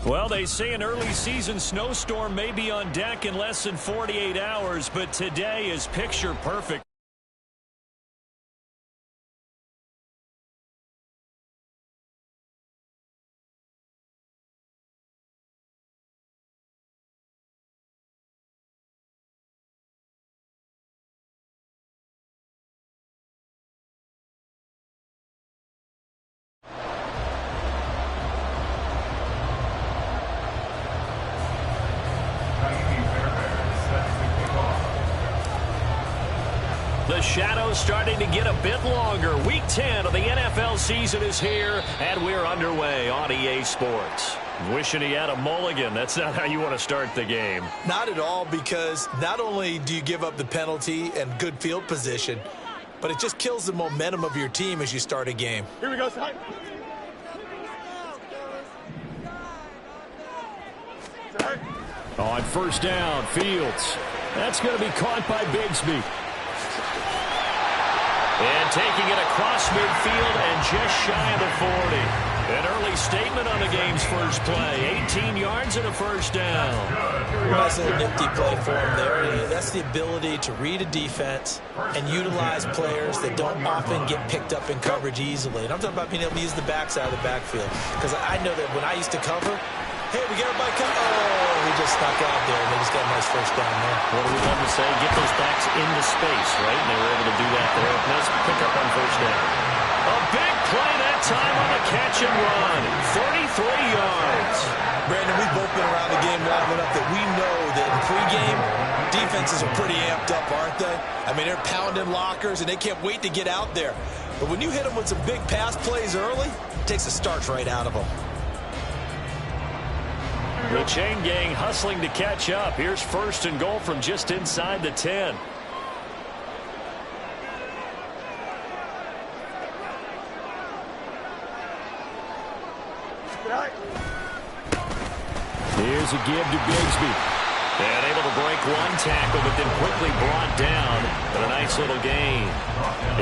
Well, they say an early season snowstorm may be on deck in less than 48 hours, but today is picture perfect. The shadows starting to get a bit longer. Week 10 of the NFL season is here, and we're underway on EA Sports. Wishing he had a mulligan. That's not how you want to start the game. Not at all, because not only do you give up the penalty and good field position, but it just kills the momentum of your team as you start a game. Here we go, son. On first down, Fields. That's going to be caught by Bigsby. And taking it across midfield and just shy of the 40. An early statement on the game's first play. 18 yards and a first down. Well, that's a nifty play for him there. That's the ability to read a defense and utilize players that don't often get picked up in coverage easily. And I'm talking about being able to use the backside of the backfield. Because I know that when I used to cover, hey, we got everybody coming. Oh, he just snuck out there, and they just got a nice first down there. What do we love to say? Get those backs into space, right? And they were able to do that there. Nice pickup on first down. A big play that time on the catch and run. 33 yards. Brandon, we've both been around the game long enough that we know that in pregame, defenses are pretty amped up, aren't they? I mean, they're pounding lockers, and they can't wait to get out there. But when you hit them with some big pass plays early, it takes the starch right out of them. The chain gang hustling to catch up. Here's first and goal from just inside the 10. Here's a give to Bigsby. And able to break one tackle, but then quickly brought down. But a nice little gain.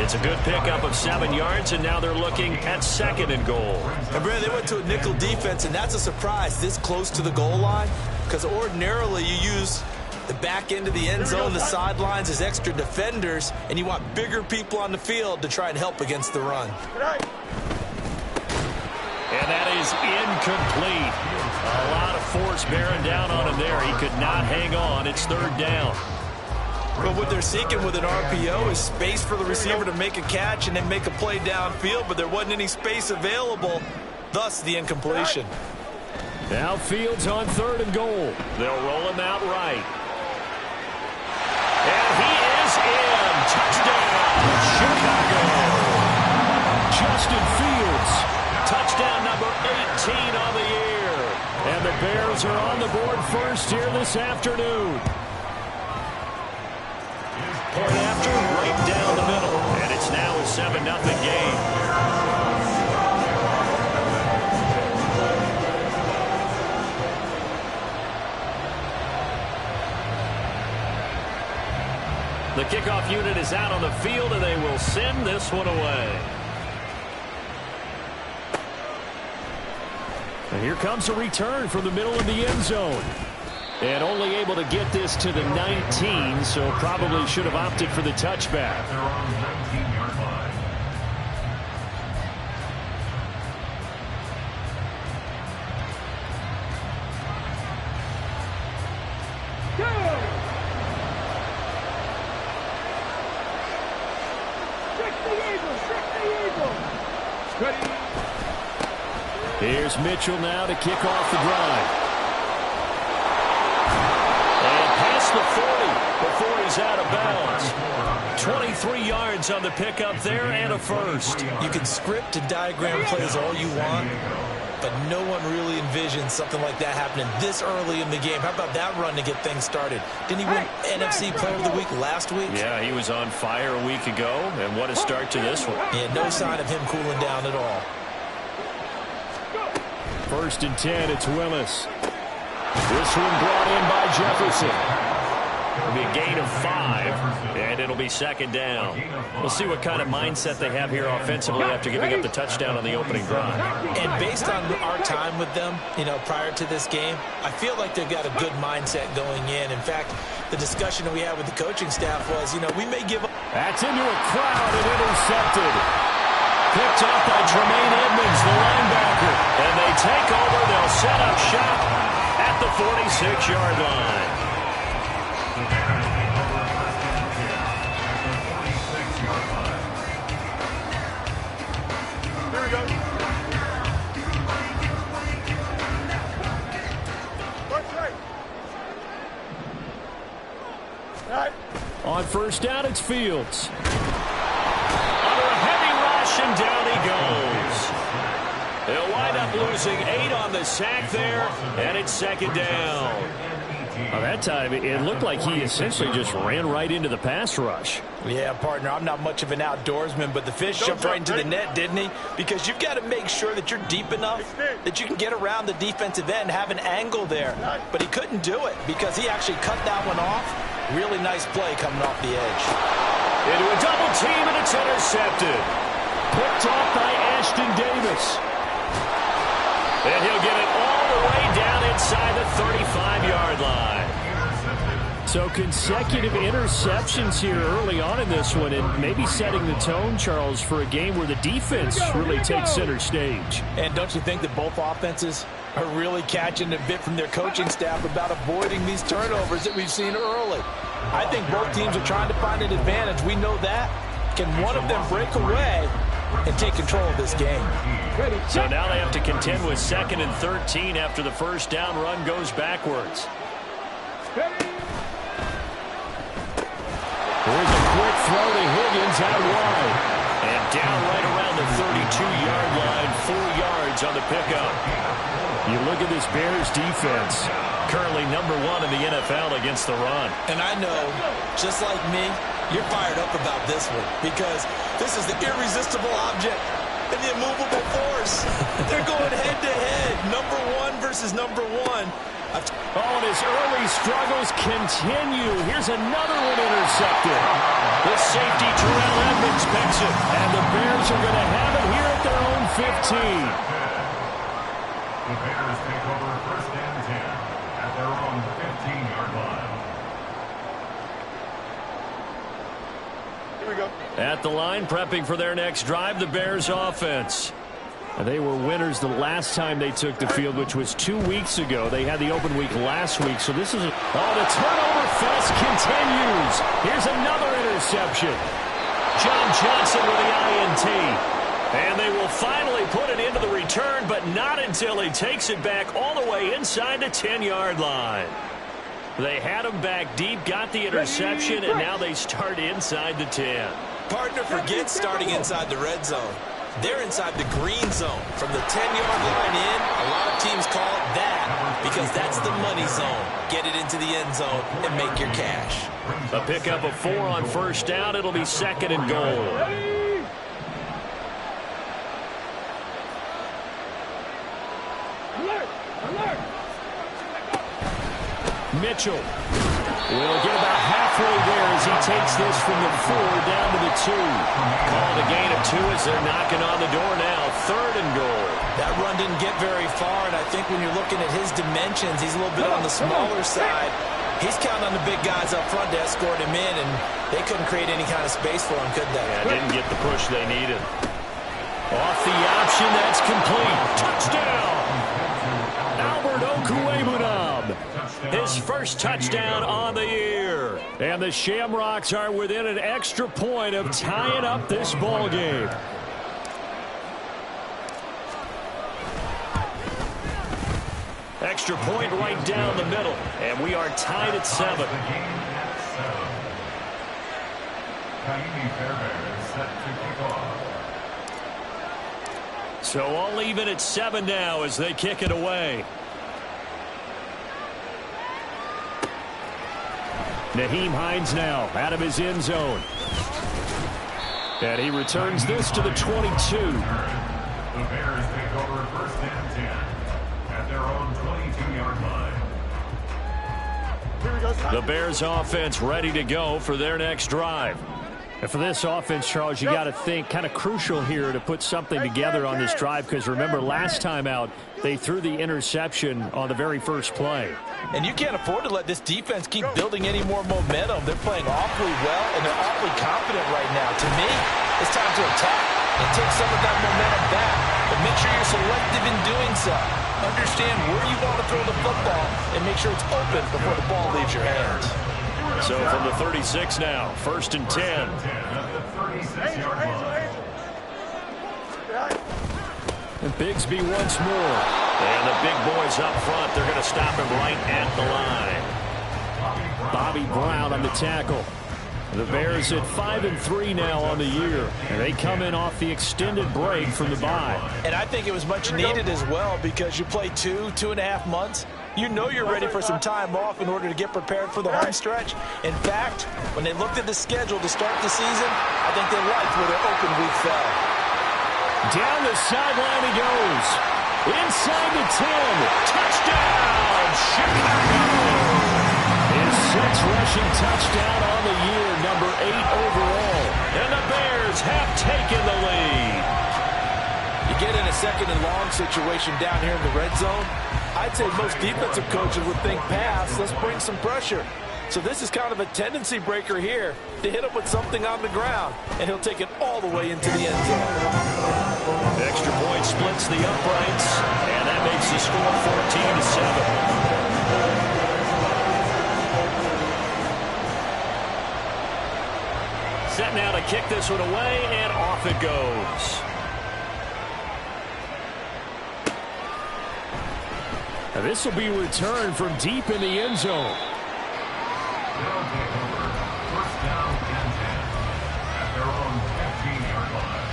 It's a good pickup of 7 yards, and now they're looking at second and goal. And, Brad, they went to a nickel defense, and that's a surprise this close to the goal line, because ordinarily you use the back end of the end zone, the sidelines as extra defenders, and you want bigger people on the field to try and help against the run. And that is incomplete. A lot of force bearing down on him there. He could not hang on. It's third down. But what they're seeking with an RPO is space for the receiver to make a catch and then make a play downfield, but there wasn't any space available, thus the incompletion. Now Fields on third and goal. They'll roll him out right. And he is in. Touchdown, Chicago. Justin Fields. Touchdown number 18 on the year. And the Bears are on the board first here this afternoon. Point after, right down the middle. And it's now a 7-0 game. The kickoff unit is out on the field, and they will send this one away. And here comes a return from the middle of the end zone. And only able to get this to the 19, so probably should have opted for the touchback. Here's Mitchell now to kick off the drive. And past the 40 before he's out of bounds. 23 yards on the pickup there and a first. You can script and diagram plays all you want, but no one really envisions something like that happening this early in the game. How about that run to get things started? Didn't he win NFC Player of the Week last week? Yeah, he was on fire a week ago, and what a start to this one. Yeah, no sign of him cooling down at all. First and 10, it's Willis. This one brought in by Jefferson. It'll be a gain of 5, and it'll be second down. We'll see what kind of mindset they have here offensively after giving up the touchdown on the opening drive. And based on our time with them, prior to this game, I feel like they've got a good mindset going in. In fact, the discussion that we had with the coaching staff was, we may give up. That's into a crowd and intercepted. Picked off by Tremaine Edmonds, the linebacker. And they take over. They'll set up shop at the 46-yard line. Here we go. Right. On first down, it's Fields. Under a heavy rush, and down he goes. They'll wind up losing 8 on the sack there, and it's second down. Well, that time, it looked like he essentially just ran right into the pass rush. Yeah, partner, I'm not much of an outdoorsman, but the fish jumped right into the net, didn't he? Because you've got to make sure that you're deep enough that you can get around the defensive end, have an angle there. But he couldn't do it because he actually cut that one off. Really nice play coming off the edge. Into a double team, and it's intercepted. Picked off by Ashton Davis. And he'll get it all the way down inside the 35-yard line. So consecutive interceptions here early on in this one, and maybe setting the tone, Charles, for a game where the defense really takes center stage. And don't you think that both offenses are really catching a bit from their coaching staff about avoiding these turnovers that we've seen early? I think both teams are trying to find an advantage. We know that. Can one of them break away and take control of this game? So now they have to contend with 2nd and 13 after the first down run goes backwards. Here's a quick throw to Higgins out wide. And down right around the 32-yard line, 4 yards on the pickup. You look at this Bears defense, currently #1 in the NFL against the run. And I know, just like me, you're fired up about this one because this is the irresistible object and the immovable force. They're going head-to-head, #1 versus #1. And his early struggles continue. Here's another one intercepted. The safety, Terrell Edmonds, picks it. And the Bears are going to have it here at their own 15. The Bears take over 1st and 10 at their own 15-yard line. Here we go. At the line, prepping for their next drive, the Bears offense. They were winners the last time they took the field, which was 2 weeks ago. They had the open week last week, so this is the turnover fest continues. Here's another interception. John Johnson with the INT. And they will finally put it into the return, but not until he takes it back all the way inside the 10-yard line. They had him back deep, got the interception, and now they start inside the 10. Partner, forget starting inside the red zone. They're inside the green zone. From the 10-yard line in, a lot of teams call it that because that's the money zone. Get it into the end zone and make your cash. A pickup of 4 on first down. It'll be 2nd and goal. Mitchell will get about halfway there as he takes this from the 4 down to the 2. Called a gain of 2 as they're knocking on the door now. 3rd and goal. That run didn't get very far, and I think when you're looking at his dimensions, he's a little bit on the smaller side. He's counting on the big guys up front to escort him in, and they couldn't create any kind of space for him, could they? Yeah, didn't get the push they needed. Off the option, that's complete. Touchdown! Albert Okwuegbunam. His first touchdown on the year. And the Shamrocks are within an extra point of tying up this ball game. Extra point right down the middle. And we are tied at 7. So all even at 7 now as they kick it away. Nyheim Hines now out of his end zone. And he returns this to the 22. The Bears take over 1st and 10 at their own 22-yard line. The Bears offense ready to go for their next drive. And for this offense, Charles, you got to think kind of crucial here to put something together on this drive, because remember last time out they threw the interception on the very first play. And you can't afford to let this defense keep building any more momentum. They're playing awfully well, and they're awfully confident right now. To me, it's time to attack and take some of that momentum back, but make sure you're selective in doing so. Understand where you want to throw the football and make sure it's open before the ball leaves your hands. So from the 36 now, 1st and 10. And Bigsby once more. And the big boys up front, they're going to stop him right at the line. Bobby Brown on the tackle. The Bears at 5-3 now on the year, and they come in off the extended break from the bye. And I think it was much needed as well, because you play 2.5 months. You know you're ready for some time off in order to get prepared for the home stretch. In fact, when they looked at the schedule to start the season, I think they liked where their open week fell. Down the sideline he goes. Inside the 10. Touchdown, Chicago! His 6th rushing touchdown on the year, number 8 overall. And the Bears have taken the lead. You get in a 2nd and long situation down here in the red zone, I'd say most defensive coaches would think pass, let's bring some pressure. So this is kind of a tendency breaker here to hit him with something on the ground, and he'll take it all the way into the end zone. Extra point splits the uprights, and that makes the score 14-7. Set now to kick this one away, and off it goes. Now this will be returned from deep in the end zone. They'll take over 1st down and 10 at their own 15-yard line.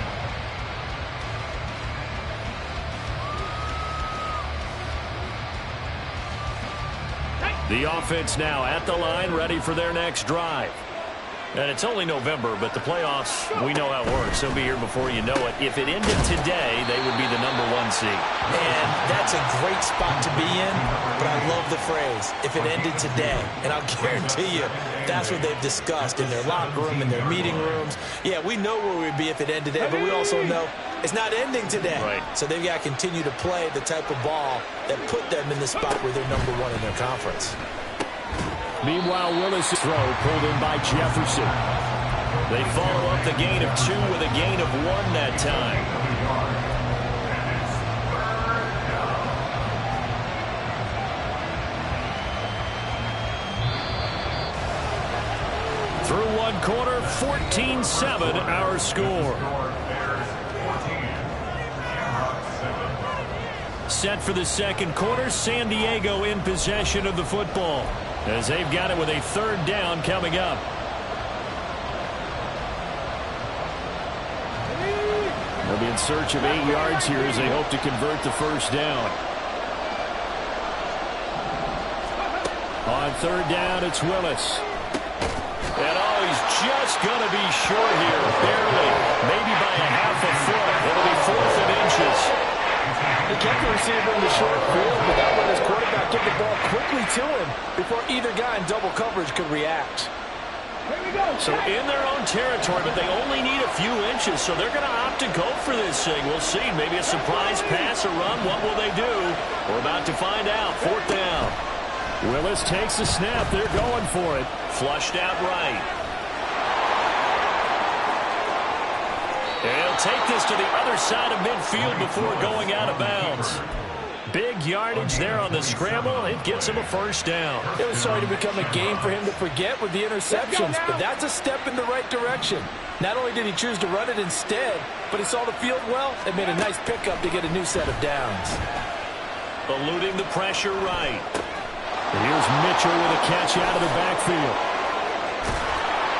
The offense now at the line, ready for their next drive. And it's only November, but the playoffs, we know how it works. They'll be here before you know it. If it ended today, they would be the number 1 seed. And that's a great spot to be in, but I love the phrase, if it ended today. And I'll guarantee you, that's what they've discussed in their locker room, in their meeting rooms. Yeah, we know where we'd be if it ended today, but we also know it's not ending today. Right. So they've got to continue to play the type of ball that put them in the spot where they're number 1 in their conference. Meanwhile, Willis' throw pulled in by Jefferson. They follow up the gain of 2 with a gain of 1 that time. Through one quarter, 14-7 our score. Set for the 2nd quarter, San Diego in possession of the football, as they've got it with a 3rd down coming up. They'll be in search of 8 yards here as they hope to convert the 1st down. On 3rd down, it's Willis. And he's just going to be short here, barely, maybe by a half a foot. It'll be 4th and inches. He kept the receiver in the short field without letting his quarterback get the ball quickly to him before either guy in double coverage could react. So in their own territory, but they only need a few inches, so they're going to opt to go for this thing. We'll see. Maybe a surprise pass or run. What will they do? We're about to find out. 4th down. Willis takes the snap. They're going for it. Flushed out right. He'll take this to the other side of midfield before going out of bounds. Big yardage there on the scramble. It gets him a 1st down. It was starting to become a game for him to forget with the interceptions, but that's a step in the right direction. Not only did he choose to run it instead, but he saw the field well and made a nice pickup to get a new set of downs. Eluding the pressure right. And here's Mitchell with a catch out of the backfield.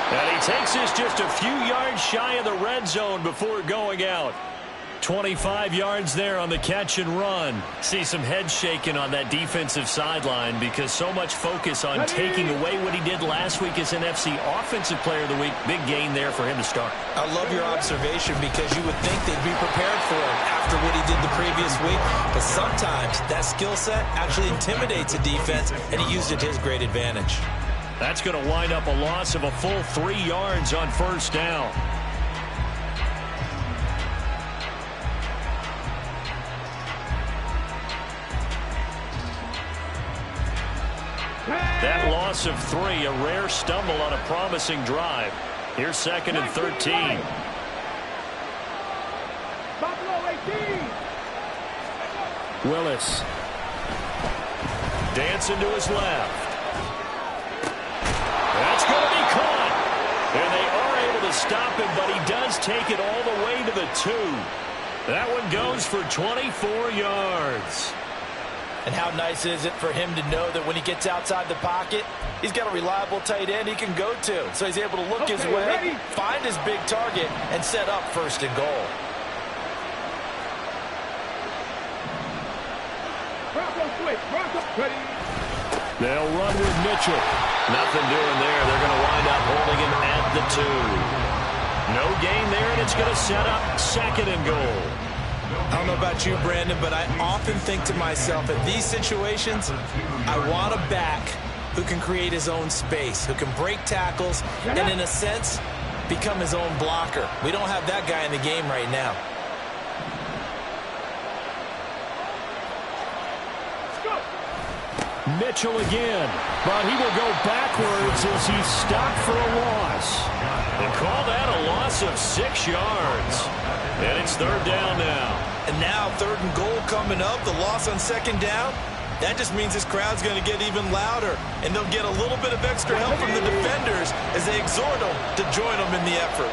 And he takes this just a few yards shy of the red zone before going out. 25 yards there on the catch and run. See some head shaking on that defensive sideline because so much focus on taking away what he did last week as an NFC Offensive Player of the Week. Big gain there for him to start. I love your observation because you would think they'd be prepared for him after what he did the previous week. But sometimes that skill set actually intimidates a defense, and he used it to his great advantage. That's going to wind up a loss of a full 3 yards on first down. That loss of 3, a rare stumble on a promising drive. Here's 2nd and 13. Willis. Dancing to his left. That's going to be caught. And they are able to stop him, but he does take it all the way to the 2. That one goes for 24 yards. And how nice is it for him to know that when he gets outside the pocket, he's got a reliable tight end he can go to. So he's able to look his way, find his big target, and set up 1st and goal. They'll run with Mitchell. Nothing doing there. They're going to wind up holding him at the 2. No gain there, and it's going to set up 2nd and goal. I don't know about you, Brandon, but I often think to myself, in these situations, I want a back who can create his own space, who can break tackles, and in a sense, become his own blocker. We don't have that guy in the game right now. Mitchell again, but he will go backwards as he's stopped for a loss. They call that a loss of 6 yards. And it's 3rd down now. And now 3rd and goal coming up, the loss on 2nd down. That just means this crowd's going to get even louder, and they'll get a little bit of extra help from the defenders as they exhort them to join them in the effort.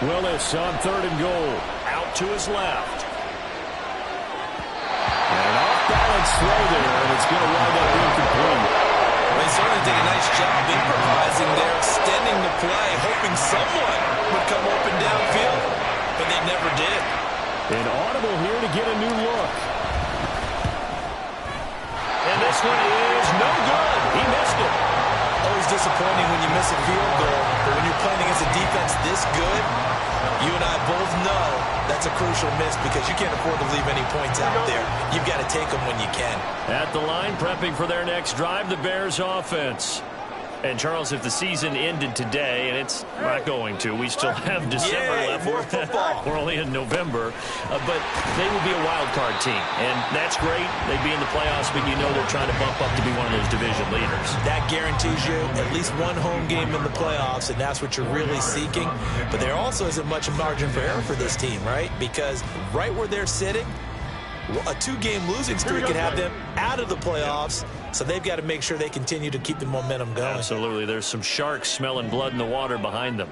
Willis on 3rd and goal. Out to his left. And off-balance throw there, and it's going to wind up incomplete. They certainly did a nice job improvising there, extending the play, hoping someone would come open downfield, but they never did. An audible here to get a new look. And this one is no good. He missed it. Always disappointing when you miss a field goal, but when you're playing against a defense this good, you and I both know that's a crucial miss because you can't afford to leave any points out there. You've got to take them when you can. At the line, prepping for their next drive, the Bears offense. And, Charles, if the season ended today, and it's not going to, we still have December left. More football. We're only in November. But they would be a wild card team. And that's great. They'd be in the playoffs, but you know they're trying to bump up to be one of those division leaders. That guarantees you at least one home game in the playoffs, and that's what you're really seeking. But there also isn't much margin for error for this team, right? Because right where they're sitting, a 2-game losing streak could have them out of the playoffs, so they've got to make sure they continue to keep the momentum going. Absolutely. There's some sharks smelling blood in the water behind them.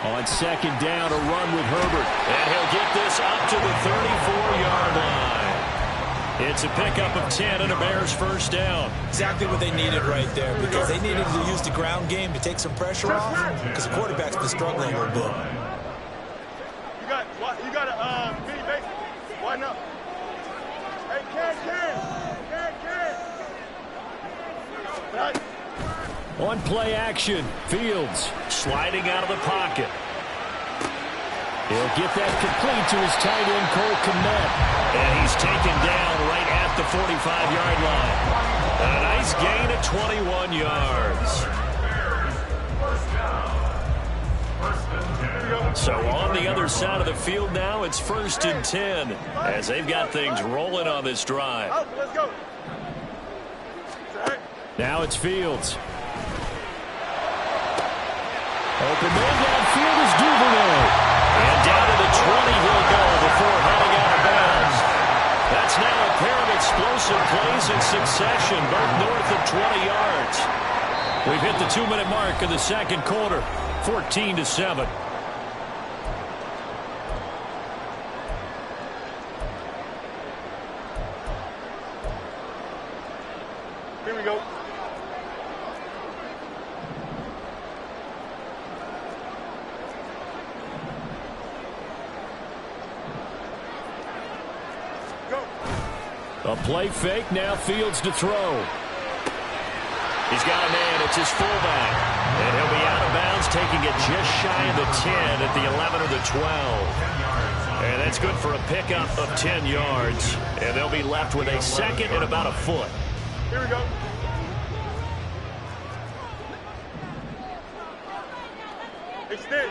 On 2nd down, a run with Herbert. And he'll get this up to the 34-yard line. It's a pickup of 10 and a Bears 1st down. Exactly what they needed right there, because they needed to use the ground game to take some pressure off, because the quarterback's been struggling a little bit. You got a mini base. Why not? Hey, Ken. On play action, Fields sliding out of the pocket. He'll get that complete to his tight end, Cole Kmet. And he's taken down right at the 45-yard line. A nice gain of 21 yards. So on the other side of the field now, it's 1st and 10 as they've got things rolling on this drive. Let's go. Now it's Fields. Open man downfield is Duvernay. And down to the 20 he'll go before heading out of bounds. That's now a pair of explosive plays in succession, both north of 20 yards. We've hit the 2-minute mark of the 2nd quarter, 14-7. Here we go. A play fake, now Fields to throw. He's got a man, it's his fullback. And he'll be out of bounds, taking it just shy of the 10 at the 11 or the 12. And that's good for a pickup of 10 yards. And they'll be left with a second and about a foot. Here we go. Extend.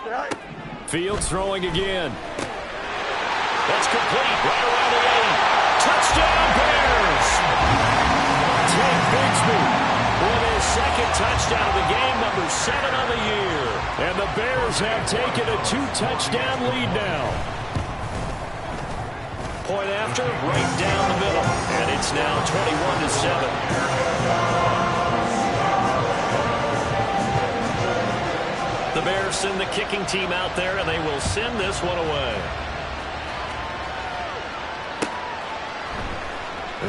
Right. Fields throwing again. That's complete, right around the 8. Touchdown, Bears! Ted Bigsby with his second touchdown of the game, number 7 on the year. And the Bears have taken a 2-touchdown lead now. Point after, right down the middle. And it's now 21-7. The Bears send the kicking team out there, and they will send this one away.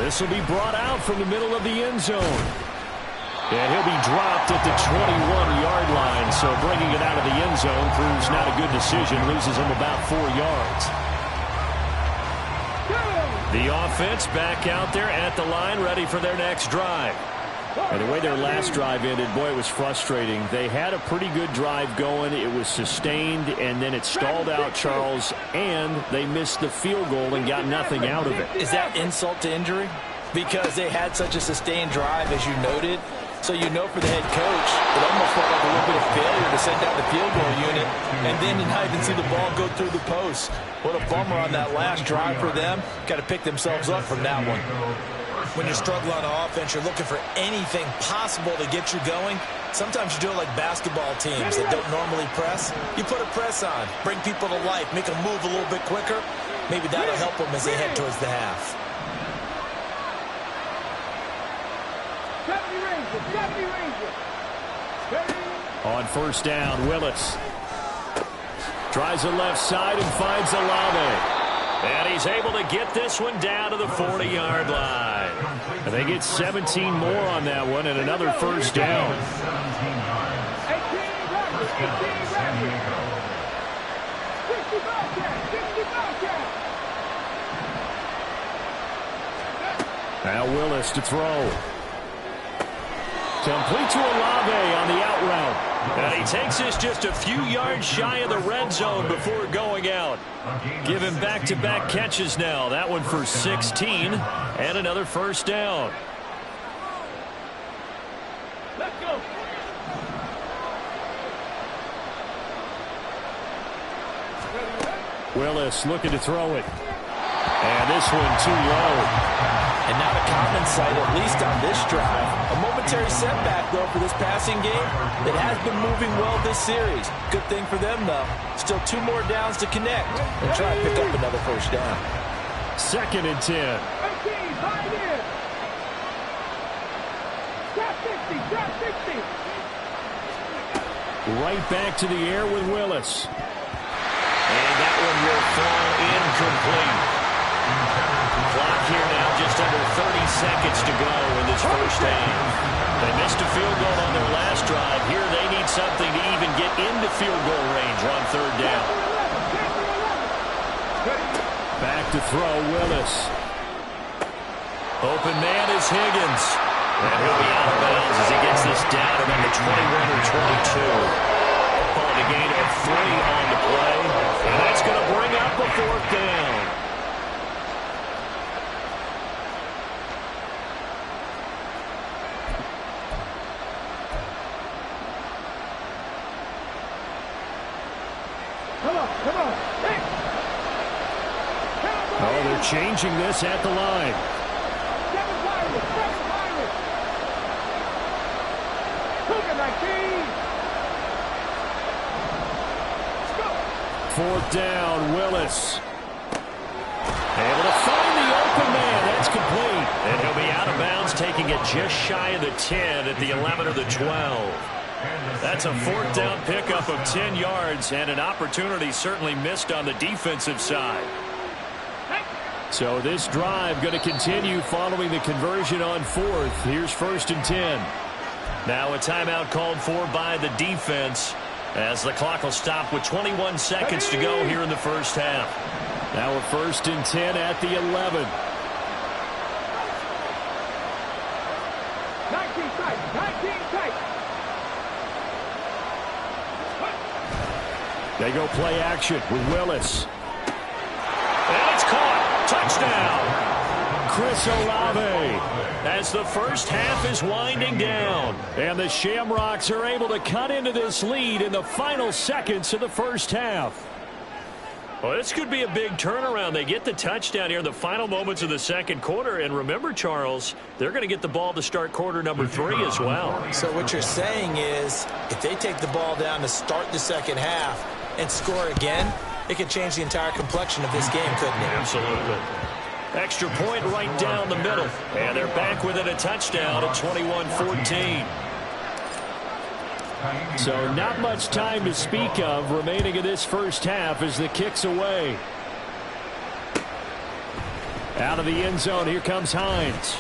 This will be brought out from the middle of the end zone. And he'll be dropped at the 21-yard line, so bringing it out of the end zone proves not a good decision, loses him about 4 yards. The offense back out there at the line, ready for their next drive. And the way their last drive ended, boy, it was frustrating. They had a pretty good drive going. It was sustained, and then it stalled out, Charles, and they missed the field goal and got nothing out of it. Is that insult to injury? Because they had such a sustained drive, as you noted. So you know for the head coach, it almost felt like a little bit of failure to send out the field goal unit, and then to not even see the ball go through the post. What a bummer on that last drive for them. Got to pick themselves up from that one. When you're struggling on offense, you're looking for anything possible to get you going. Sometimes you do it like basketball teams that don't normally press. You put a press on, bring people to life, make them move a little bit quicker. Maybe that'll help them as they head towards the half. On first down, Willis tries the left side and finds Olave. And he's able to get this one down to the 40-yard line. And they get 17 more on that one and another first down. Now Willis to throw. Complete to Olave on the out route. And he takes this just a few yards shy of the red zone before going out. Give him back-to-back catches now. That one for 16 and another first down. Let's go. Willis looking to throw it. And this one too low. And not a common sight, at least on this drive. A momentary setback, though, for this passing game. It has been moving well this series. Good thing for them, though. Still 2 more downs to connect and try to pick up another first down. 2nd and 10. Right back to the air with Willis. And that one will fall incomplete. Clock here now, just under 30 seconds to go in this first half. They missed a field goal on their last drive. Here they need something to even get into field goal range on 3rd down. Back to throw, Willis. Open man is Higgins. And he'll be out of bounds as he gets this down to the 21 or 22. Calling a gain of 3 on the play. And that's going to bring up a 4th down. Oh, they're changing this at the line. 4th down, Willis. Able to find the open man. That's complete. And he'll be out of bounds, taking it just shy of the 10 at the 11 or the 12. That's a 4th down pickup of 10 yards and an opportunity certainly missed on the defensive side. So this drive going to continue following the conversion on fourth. Here's 1st and 10. Now a timeout called for by the defense as the clock will stop with 21 seconds to go here in the first half. Now a 1st and 10 at the 11. 19 tight, 19 tight. They go play action with Willis. And it's caught. Touchdown. Chris Olave. As the first half is winding down. And the Shamrocks are able to cut into this lead in the final seconds of the first half. Well, this could be a big turnaround. They get the touchdown here in the final moments of the second quarter. And remember, Charles, they're going to get the ball to start quarter number 3 as well. So what you're saying is if they take the ball down to start the second half and score again, it could change the entire complexion of this game, couldn't it? Absolutely. Extra point right down the middle. And they're back within a touchdown at 21-14. So not much time to speak of remaining in this first half as the kick's away. Out of the end zone, here comes Hines.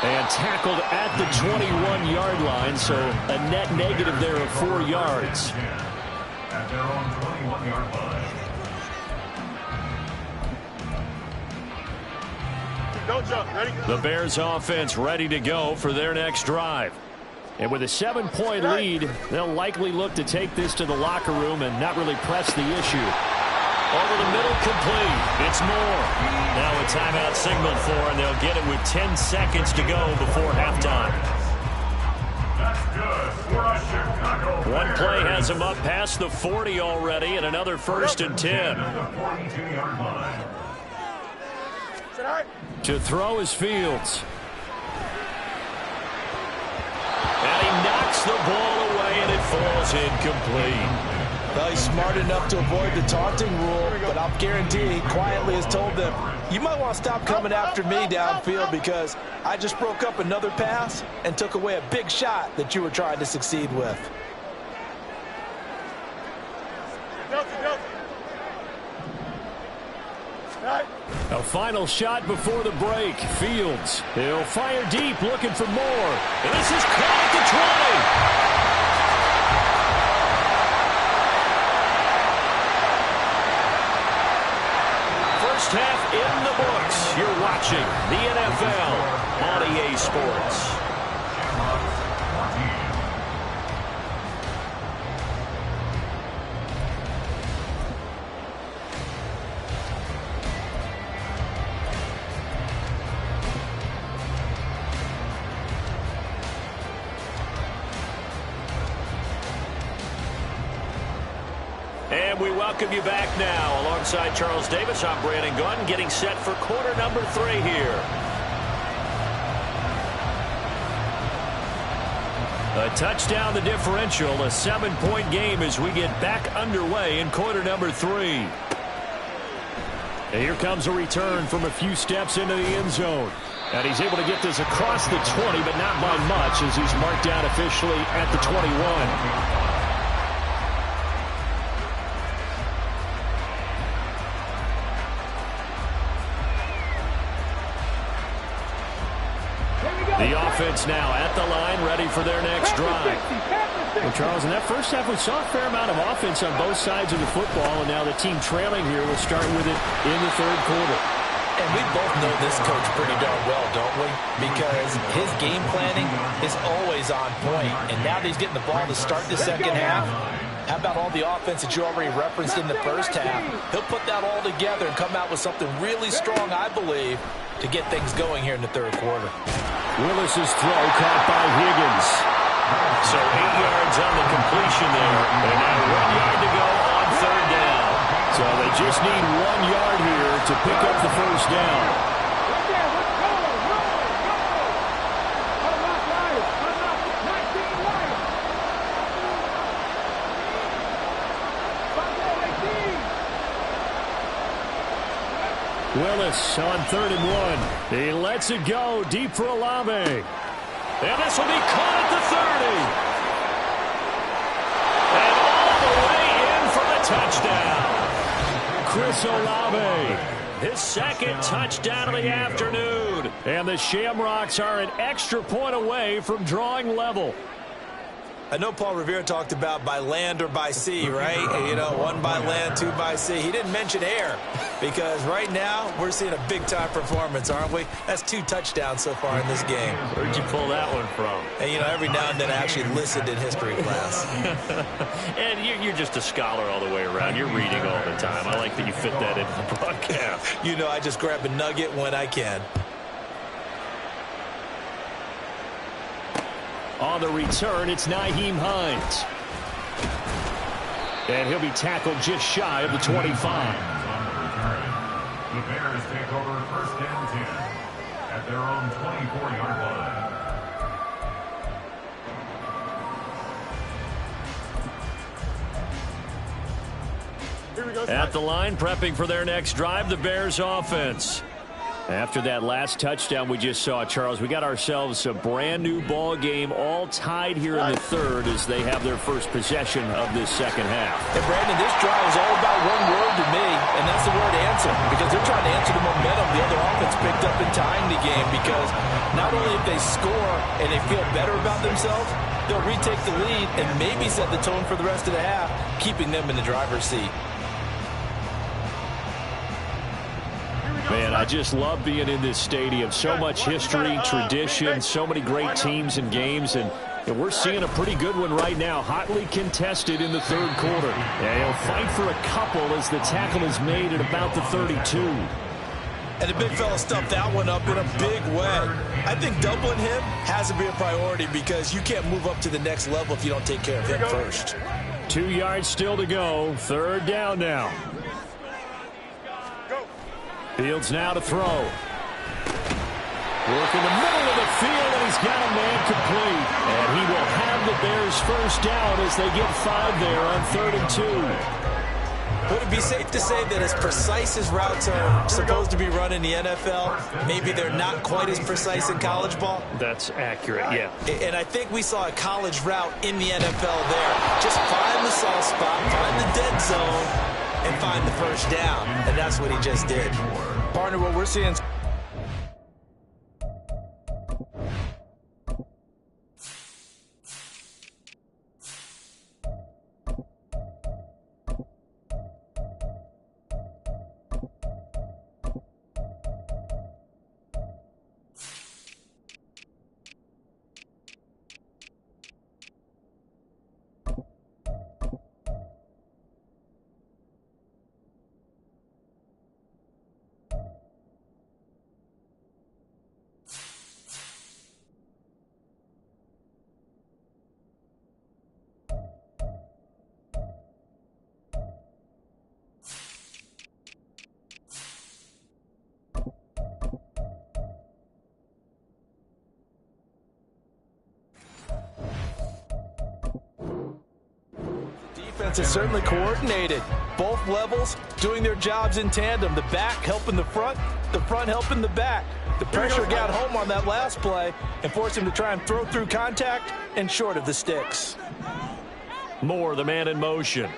And tackled at the 21-yard line, so a net negative there of 4 yards. At their own 21-yard line. Don't jump. Ready? The Bears offense ready to go for their next drive. And with a 7-point lead, they'll likely look to take this to the locker room and not really press the issue. Over the middle, complete. It's Moore. Now a timeout signaled for, and they'll get it with 10 seconds to go before halftime. That's good for a Chicago Bears. One play has him up past the 40 already, and another 1st and 10. At the 42-yard line. Sit high. To throw is Fields. And he knocks the ball away, and it falls incomplete. Well, he's smart enough to avoid the taunting rule, but I'll guarantee he quietly has told them, you might want to stop coming after me downfield because I just broke up another pass and took away a big shot that you were trying to succeed with. A final shot before the break. Fields. He'll fire deep, looking for more. And this is caught at the 20. First half in the books. You're watching the NFL on EA Sports. And we welcome you back now. Alongside Charles Davis, I'm Brandon Gunn, getting set for quarter number 3 here. A touchdown the differential, a 7-point game as we get back underway in quarter number 3. And here comes a return from a few steps into the end zone. And he's able to get this across the 20, but not by much as he's marked down officially at the 21. The offense now at the line, ready for their next drive. Well, Charles, in that first half, we saw a fair amount of offense on both sides of the football, and now the team trailing here will start with it in the third quarter. And we both know this coach pretty darn well, don't we? Because his game planning is always on point. And now that he's getting the ball to start the second half, how about all the offense that you already referenced in the first half? He'll put that all together and come out with something really strong, I believe, to get things going here in the third quarter. Willis's throw caught by Higgins. So 8 yards on the completion there. And now 1 yard to go on third down. So they just need 1 yard here to pick up the first down. Willis on 3rd and 1. He lets it go deep for Olave. And this will be caught at the 30. And all the way in for the touchdown. Chris Olave. His second touchdown of the afternoon. And the Shamrocks are an extra point away from drawing level. I know Paul Revere talked about by land or by sea, right? You know, 1 by land, 2 by sea. He didn't mention air because right now we're seeing a big-time performance, aren't we? That's 2 touchdowns so far in this game. Where'd you pull that one from? And, you know, every now and then I actually listened in history class. And you're just a scholar all the way around. You're reading all the time. I like that you fit that into the broadcast. You know, I just grab a nugget when I can. On the return, it's Nyheim Hines. And he'll be tackled just shy of the 25. On the return, the Bears take over 1st and 10 at their own 24-yard line. At the line, prepping for their next drive, the Bears offense. After that last touchdown we just saw, Charles, we got ourselves a brand new ball game, all tied here in the third as they have their first possession of this second half. And Brandon, this drive is all about one word to me, and that's the word answer, because they're trying to answer the momentum the other offense picked up in tying the game, because not only if they score and they feel better about themselves, they'll retake the lead and maybe set the tone for the rest of the half, keeping them in the driver's seat. Man, I just love being in this stadium. So much history, tradition, so many great teams and games, and we're seeing a pretty good one right now, hotly contested in the third quarter. And he'll fight for a couple as the tackle is made at about the 32. And the big fella stuffed that one up in a big way. I think doubling him has to be a priority because you can't move up to the next level if you don't take care of him first. 2 yards still to go. Third down now. Fields now to throw. Work in the middle of the field, and he's got a man complete. And he will have the Bears first down as they get 5 there on 3rd and 2. Would it be safe to say that as precise as routes are supposed to be run in the NFL, maybe they're not quite as precise in college ball? That's accurate, yeah. And I think we saw a college route in the NFL there. Just find the soft spot, find the dead zone, and find the first down. And that's what he just did. Partner, what we're seeing... Defense is certainly coordinated. Both levels doing their jobs in tandem. The back helping the front helping the back. The pressure got home on that last play and forced him to try and throw through contact and short of the sticks. Moore, the man in motion.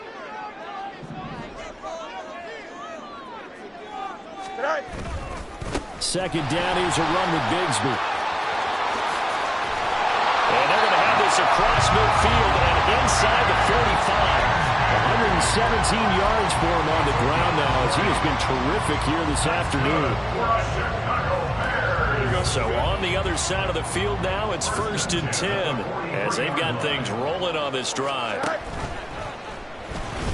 Second down, here's a run with Bigsby. And they're going to have this across midfield and inside the 35. 117 yards for him on the ground now as he has been terrific here this afternoon. So on the other side of the field now, it's 1st and 10 as they've got things rolling on this drive.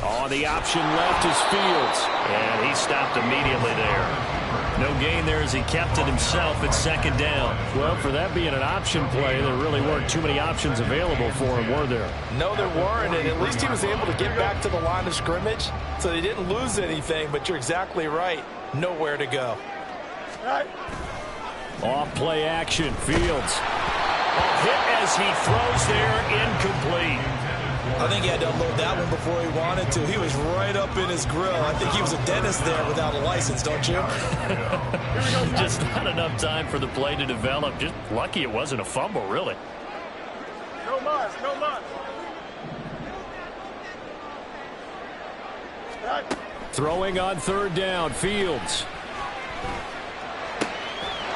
On the option left is Fields, and he stopped immediately there. No gain there as he kept it himself at 2nd down. Well, for that being an option play, there really weren't too many options available for him, were there? No, there weren't, and at least he was able to get back to the line of scrimmage, so they didn't lose anything, but you're exactly right. Nowhere to go. Off play action, Fields. A hit as he throws there, incomplete. I think he had to unload that one before he wanted to. He was right up in his grill. I think he was a dentist there without a license, don't you? Just not enough time for the play to develop. Just lucky it wasn't a fumble, really. No mas, no mas. Throwing on 3rd down, Fields.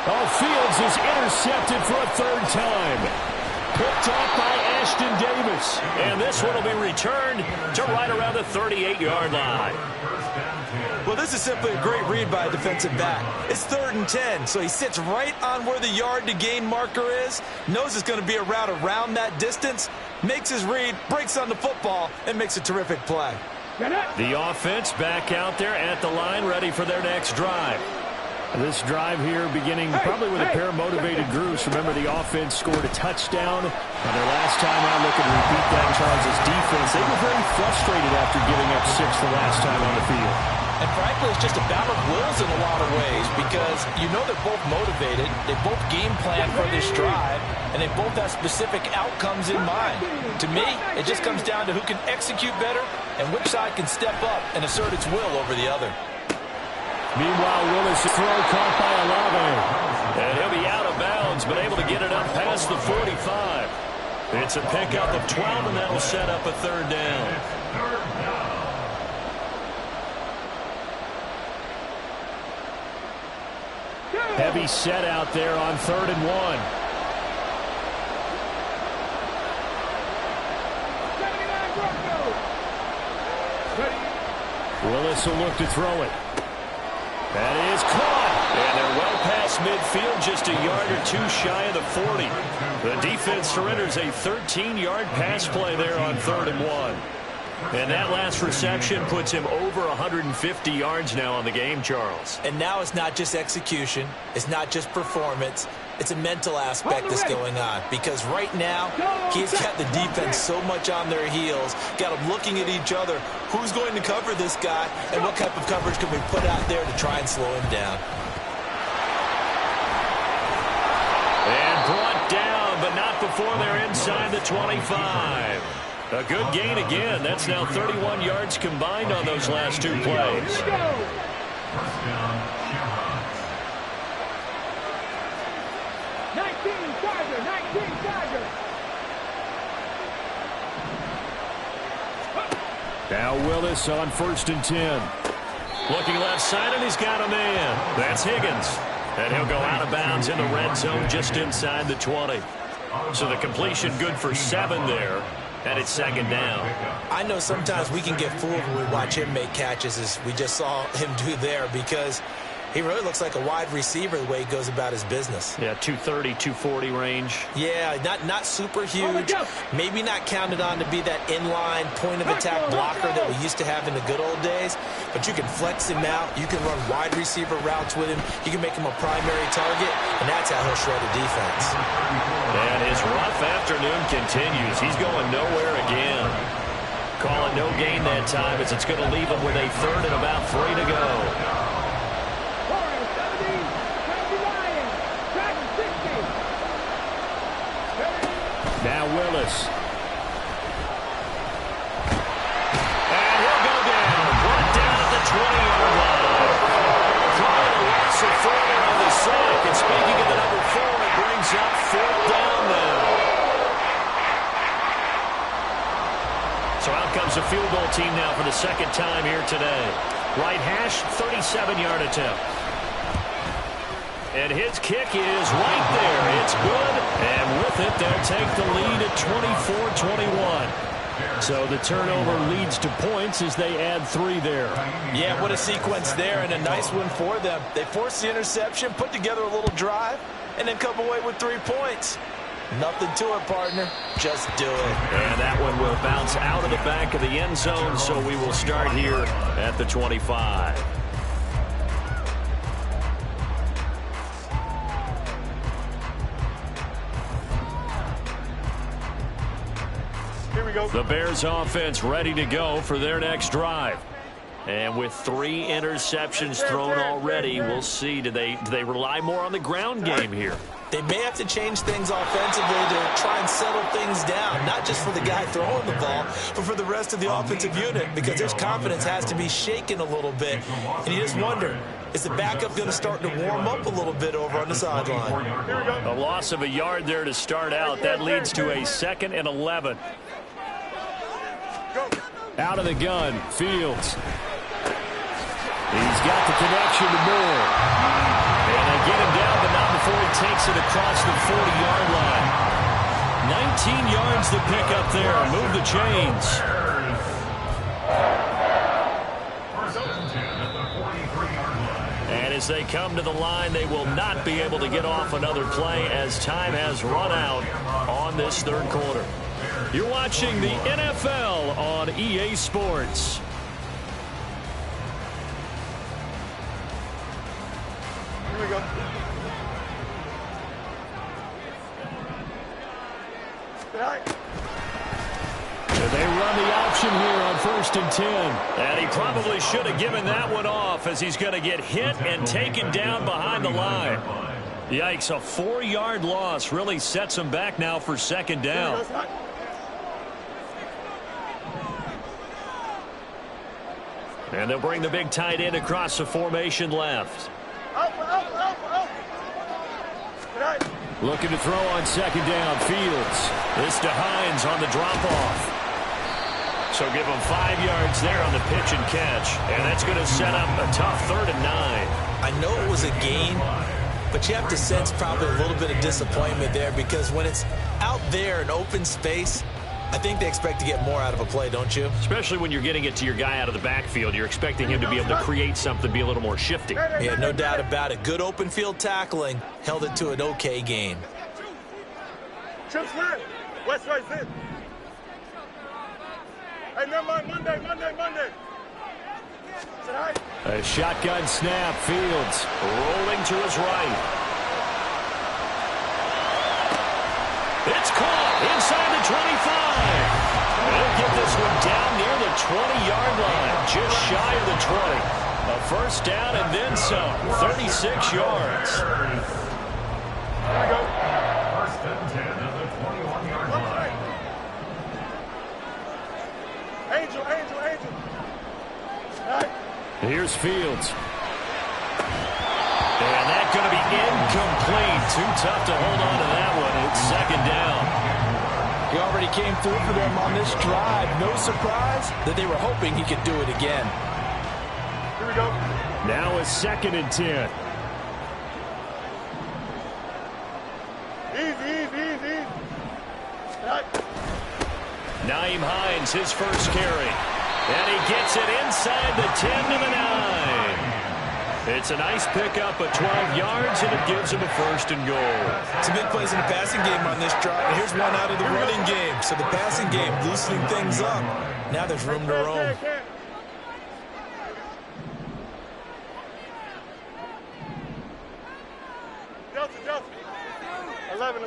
Oh, Fields is intercepted for a third time. Picked off by Ashton Davis. And this one will be returned to right around the 38-yard line. Well, this is simply a great read by a defensive back. It's 3rd and 10, so he sits right on where the yard-to-gain marker is, knows it's going to be a route around that distance, makes his read, breaks on the football, and makes a terrific play. The offense back out there at the line, ready for their next drive. This drive here beginning probably with a pair of motivated groups. Remember, the offense scored a touchdown. And their last time out, looking to repeat that, Charles' defense, they were very frustrated after giving up 6 the last time on the field. And frankly, it's just a battle of wills in a lot of ways because you know they're both motivated, they both game plan for this drive, and they both have specific outcomes in mind. To me, it just comes down to who can execute better and which side can step up and assert its will over the other. Meanwhile, Willis' throw caught by Olave. And he'll be out of bounds, but able to get it up past the 45. It's a pickup of 12, and that'll set up a third down. Heavy set out there on 3rd and 1. Willis will look to throw it. That is caught. And they're well past midfield, just a yard or 2 shy of the 40. The defense surrenders a 13-yard pass play there on 3rd and 1. And that last reception puts him over 150 yards now on the game, Charles. And now it's not just execution. It's not just performance. It's a mental aspect that's going on. Because right now, he's got the defense so much on their heels, got them looking at each other. Who's going to cover this guy, and what type of coverage can we put out there to try and slow him down? And brought down, but not before they're inside the 25. A good gain again. That's now 31 yards combined on those last 2 plays. First down, 19 Charger. Now Willis on 1st and 10. Looking left side, and he's got a man. That's Higgins. And he'll go out of bounds in the red zone just inside the 20. So the completion good for 7 there. And it's 2nd down. I know sometimes we can get fooled when we watch him make catches, as we just saw him do there, because he really looks like a wide receiver the way he goes about his business. Yeah, 230, 240 range. Yeah, not super huge. Maybe not counted on to be that inline point-of-attack blocker that we used to have in the good old days. But you can flex him out. You can run wide receiver routes with him. You can make him a primary target, and that's how he'll shred a defense. And his rough afternoon continues. He's going nowhere again. Calling no gain that time, as it's going to leave him with a 3rd and about 3 to go. Now Willis. And he'll go down. Brought down at the 20-yard line. Calling a loss of 4 on the sack. And speaking of the number 4, it brings up 4th down now. So out comes the field goal team now for the 2nd time here today. Right hash, 37-yard attempt. And his kick is right there. It's good. And with it, they'll take the lead at 24-21. So the turnover leads to points as they add 3 there. Yeah, what a sequence there, and a nice one for them. They forced the interception, put together a little drive, and then come away with 3 points. Nothing to it, partner. Just do it. And that one will bounce out of the back of the end zone, so we will start here at the 25. The Bears offense ready to go for their next drive. And with 3 interceptions thrown already, we'll see. Do they rely more on the ground game here? They may have to change things offensively to try and settle things down, not just for the guy throwing the ball, but for the rest of the offensive unit, because his confidence has to be shaken a little bit. And you just wonder, is the backup going to start to warm up a little bit over on the sideline? A loss of a yard there to start out. That leads to a 2nd and 11. Out of the gun, Fields. He's He's got the connection to Moore. And they get him down, but not before he takes it across the 40-yard line. 19 yards to pick up there. Move the chains. And as they come to the line, they will not be able to get off another play as time has run out on this third quarter. You're watching the NFL on EA Sports. Here we go. Good night. They run the option here on 1st and 10. And he probably should have given that one off as he's going to get hit and taken down behind the line. Yikes, a 4-yard loss really sets him back now for 2nd down. And they'll bring the big tight end across the formation left. Looking to throw on 2nd down. Fields. This to Hines on the drop-off. So give him 5 yards there on the pitch and catch. And that's going to set up a tough 3rd and 9. I know it was a gain, but you have to sense probably a little bit of disappointment there because when it's out there in open space, I think they expect to get more out of a play, don't you? Especially when you're getting it to your guy out of the backfield. You're expecting him to be able to create something, be a little more shifty. Yeah, no doubt about it. Good open field tackling. Held it to an okay gain. Chips win. West right in. Hey, never mind. Monday. Tonight. A shotgun snap. Fields rolling to his right. It's caught inside the 25. They'll get this one down near the 20-yard line, just shy of the 20. A 1st down and then some, 36 yards. Here we go. 1st and 10 at the 21-yard line. Angel. Right. Here's Fields. And that's going to be incomplete. Too tough to hold on to that one. It's 2nd down. He already came through for them on this drive. No surprise that they were hoping he could do it again. Here we go. Now a 2nd and 10. Easy. Right. Naeem Hines, his first carry. And he gets it inside the 10 to the 9. It's a nice pickup of 12 yards, and it gives him a 1st and goal. Some big plays in the passing game on this drive. And here's one out of the running game. So the passing game loosening things up. Now there's room to roam. Delta. 11.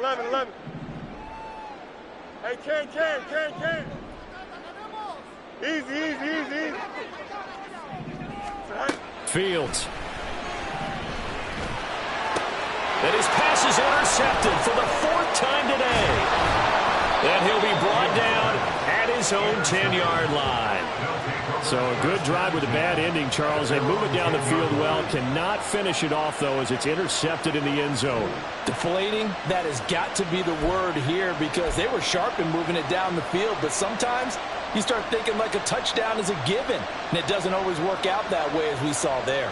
Hey, can. Easy. Right. Fields. And his pass is intercepted for the 4th time today. And he'll be brought down at his own 10-yard line. So a good drive with a bad ending, Charles. They move it down the field well. Cannot finish it off, though, as it's intercepted in the end zone. Deflating, that has got to be the word here because they were sharp in moving it down the field, but sometimes you start thinking like a touchdown is a given, and it doesn't always work out that way as we saw there.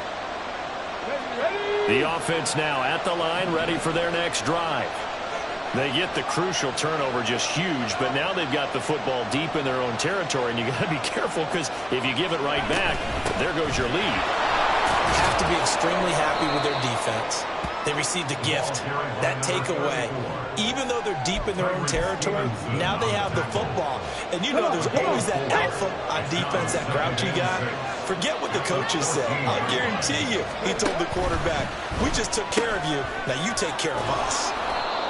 The offense now at the line, ready for their next drive. They get the crucial turnover, just huge, but now they've got the football deep in their own territory, and you got to be careful because if you give it right back, there goes your lead. Have to be extremely happy with their defense. They received a gift, that takeaway. Even though they're deep in their own territory, now they have the football. And you know there's always that alpha on defense, that grouchy guy. Forget what the coaches said. I'll guarantee you, he told the quarterback, we just took care of you, now you take care of us.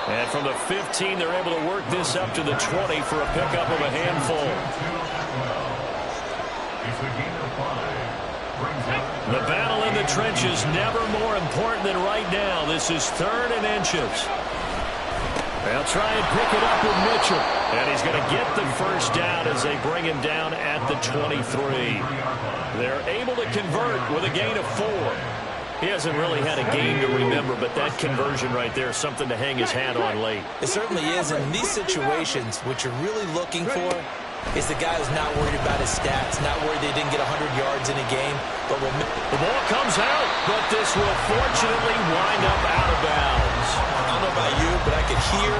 And from the 15, they're able to work this up to the 20 for a pickup of a handful. The battle in the trenches never more important than right now. This is 3rd and inches. They'll try and pick it up with Mitchell. And he's going to get the 1st down as they bring him down at the 23. They're able to convert with a gain of 4. He hasn't really had a game to remember, but that conversion right there is something to hang his hat on late. It certainly is. In these situations, what you're really looking for is the guy who's not worried about his stats, not worried they didn't get 100 yards in a game. But the ball comes out, but this will fortunately wind up out of bounds. I don't know about you, but I could hear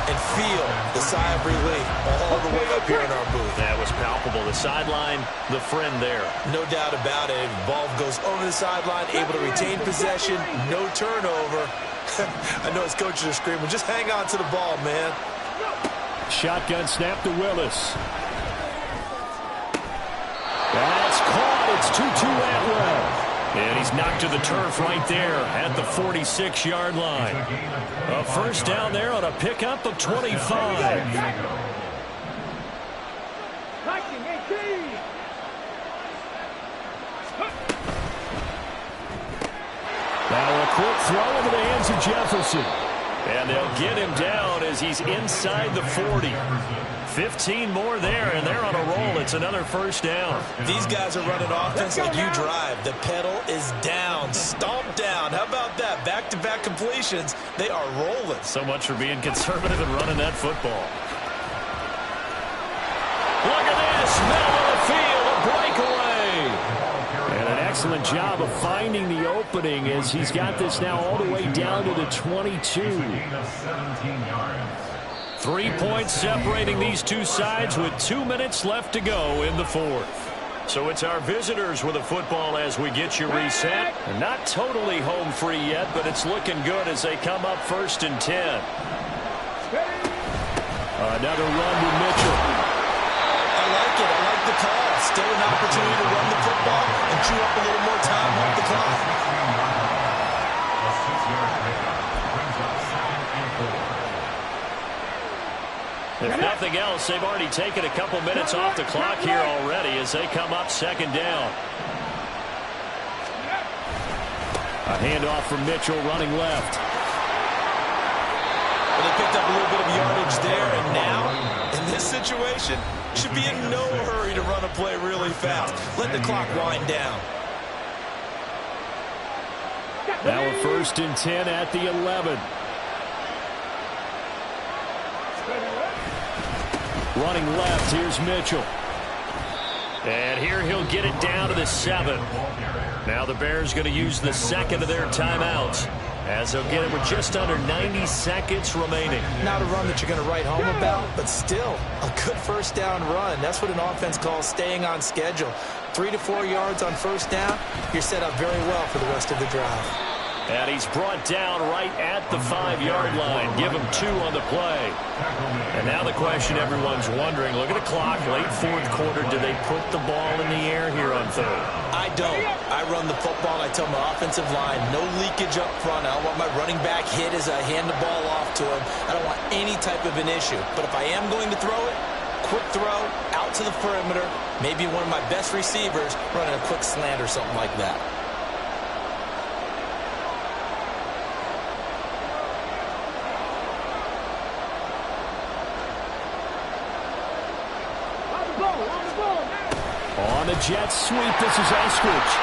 and feel the sigh of relief all the way up here in our booth. That was palpable. The sideline, the friend there. No doubt about it. The ball goes over the sideline, able to retain possession, no turnover. I know his coaches are screaming, just hang on to the ball, man. Shotgun snap to Willis. That's caught. It's 2-2 Atwell. And he's knocked to the turf right there at the 46-yard line. A first down there on a pickup of 25. Now a quick throw into the hands of Jefferson. And they'll get him down as he's inside the 40. 15 more there, and they're on a roll. It's another first down. These guys are running offense like you drive. The pedal is down, stomped down. How about that? Back-to-back completions. They are rolling. So much for being conservative and running that football. Look at this. Middle of the field, a breakaway. And an excellent job of finding the opening as he's got this now all the way down to the 22. 3 points separating these two sides with 2 minutes left to go in the fourth. So it's our visitors with a football as we get you reset. They're not totally home free yet, but it's looking good as they come up 1st and 10. Another run with Mitchell. I like it. I like the call. Still an opportunity to run the football and chew up a little more time off the clock. A 6-yard pickup brings up 2nd and 4. If nothing else, they've already taken a couple minutes off the clock here already as they come up 2nd down. A handoff from Mitchell running left. Well, they picked up a little bit of yardage there, and now, in this situation, should be in no hurry to run a play really fast. Let the clock wind down. Now a 1st and 10 at the 11. Running left, here's Mitchell. And here he'll get it down to the 7. Now the Bears going to use the second of their timeouts as they'll get it with just under 90 seconds remaining. Not a run that you're going to write home about, but still a good first down run. That's what an offense calls staying on schedule. 3 to 4 yards on first down, you're set up very well for the rest of the drive. And he's brought down right at the 5-yard line. Give him 2 on the play. And now the question everyone's wondering, look at the clock, late 4th quarter, do they put the ball in the air here on 3rd? I don't. I run the football, and I tell my offensive line, no leakage up front. I don't want my running back hit as I hand the ball off to him. I don't want any type of an issue. But if I am going to throw it, quick throw, out to the perimeter, maybe one of my best receivers running a quick slant or something like that. On the jet sweep, this is Eskridge.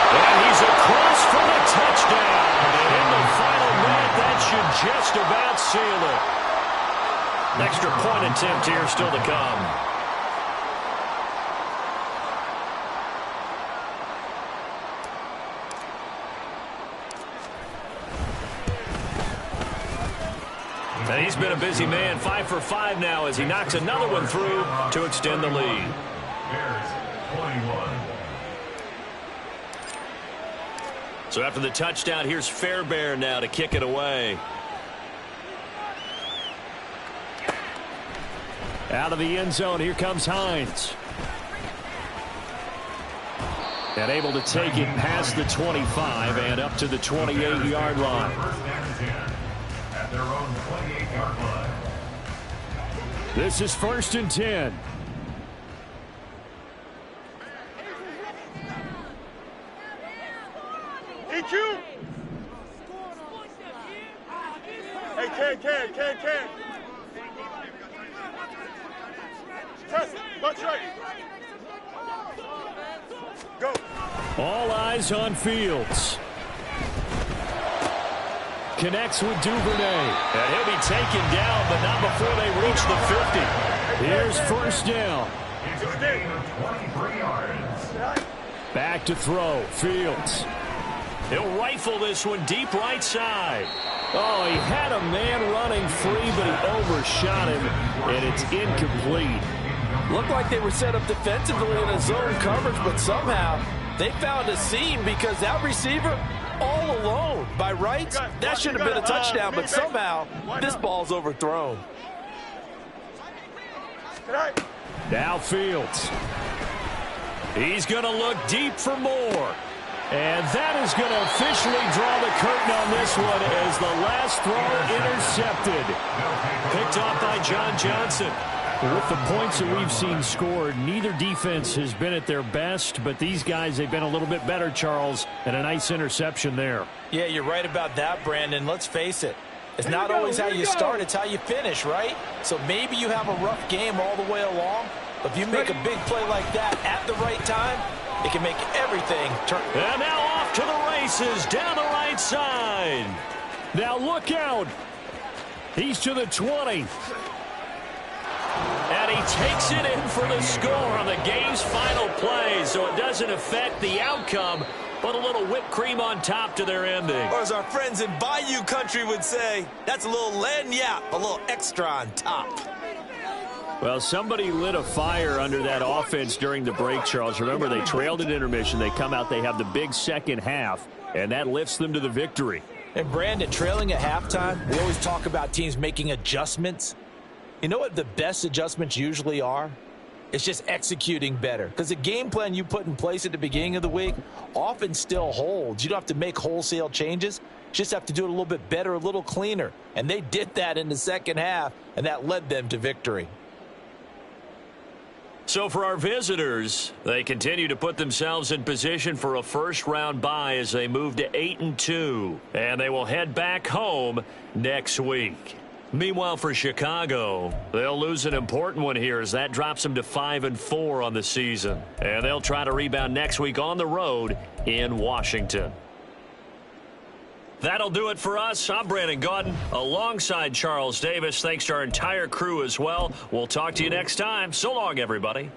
And he's across for the touchdown. And in the final minute, that should just about seal it. An extra point attempt here still to come. And he's been a busy man, 5 for 5 now as he knocks another one through to extend the lead. Bears 21. So after the touchdown, here's Fairbairn now to kick it away. Out of the end zone, here comes Hines. And able to take it past the 25 and up to the 28-yard line. First down and 10 at their own 28-yard line. This is 1st and 10. EQ! Hey, Ken. Test it. Watch right. Go. All eyes on Fields. Connects with Duvernay. And he'll be taken down, but not before they reach the 50. Here's first down. It's a gain of 23 yards. Back to throw. Fields. He'll rifle this one deep right side. Oh, he had a man running free, but he overshot him, and it's incomplete. Looked like they were set up defensively in a zone coverage, but somehow they found a seam because that receiver all alone. By rights, that should have been a touchdown, but somehow this ball's overthrown. Now Fields. He's going to look deep for more. And that is going to officially draw the curtain on this one as the last throw intercepted. Picked off by John Johnson. With the points that we've seen scored, neither defense has been at their best, but these guys, they've been a little bit better, Charles, and a nice interception there. Yeah, you're right about that, Brandon. Let's face it. It's not always how you start, it's how you finish, right? So maybe you have a rough game all the way along, but if you make a big play like that at the right time, it can make everything turn. And now off to the races down the right side. Now look out. He's to the 20. And he takes it in for the score on the game's final play, so it doesn't affect the outcome, but a little whipped cream on top to their ending. Or as our friends in Bayou Country would say, that's a little lagniappe, a little extra on top. Well, somebody lit a fire under that offense during the break, Charles. Remember, they trailed at intermission. They come out, they have the big second half, and that lifts them to the victory. And Brandon, trailing at halftime, we always talk about teams making adjustments. You know what the best adjustments usually are? It's just executing better. Because the game plan you put in place at the beginning of the week often still holds. You don't have to make wholesale changes. You just have to do it a little bit better, a little cleaner. And they did that in the second half, and that led them to victory. So for our visitors, they continue to put themselves in position for a first-round bye as they move to 8-2. And they will head back home next week. Meanwhile, for Chicago, they'll lose an important one here as that drops them to 5-4 on the season. And they'll try to rebound next week on the road in Washington. That'll do it for us. I'm Brandon Gaudin alongside Charles Davis. Thanks to our entire crew as well. We'll talk to you next time. So long, everybody.